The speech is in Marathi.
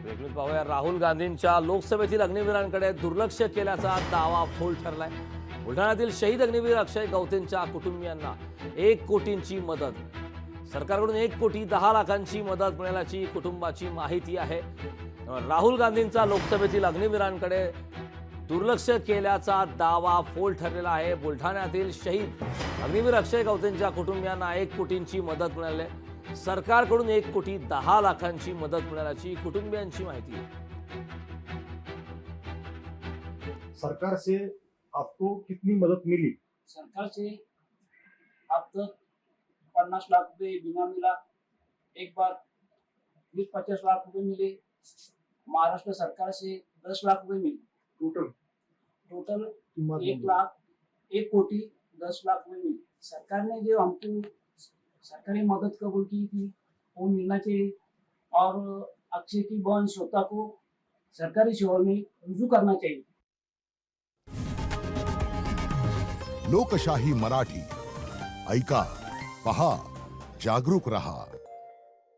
ब्रेकिंग पाहूया. राहुल गांधींच्या लोकसभेतील अग्निवीरांकडे दुर्लक्ष केल्याचा दावा फोल ठरलाय. बुलढाण्यातील शहीद अग्निवीर अक्षय गवतेंच्या कुटुंबियांना 1 कोटींची मदत. सरकारकडून 1,10,00,000ची मदत मिळाल्याची कुटुंबाची माहिती आहे. राहुल गांधींचा लोकसभेतील अग्निवीरांकडे दुर्लक्ष केल्याचा दावा फोल ठरलेला आहे. बुलढाण्यातील शहीद अग्निवीर अक्षय गवतेंच्या कुटुंबियांना 1 कोटींची मदत मिळाली. सरकारकडून 1,10,00,000ची मदत मिळाल्याची कुटुंबियांची माहिती आहे. सरकार से आपको कितनी मदद मिली? सरकार से अब तक 50 लाख रुपए बीमा मिला, एक बार 20-25 लाख रुपए मिले, महाराष्ट्र सरकार से 10 लाख रुपए मिले, टोटल 1,10,00,000 रुपए मिले. सरकार ने जो हमको सरकारी मदद कबूल की थी वो मिलना चाहिए और अक्षय की बहन श्वेता को सरकारी सेवा में रुजू करना चाहिए. लोकशाही मराठी ऐका, पहा, जागरूक रहा.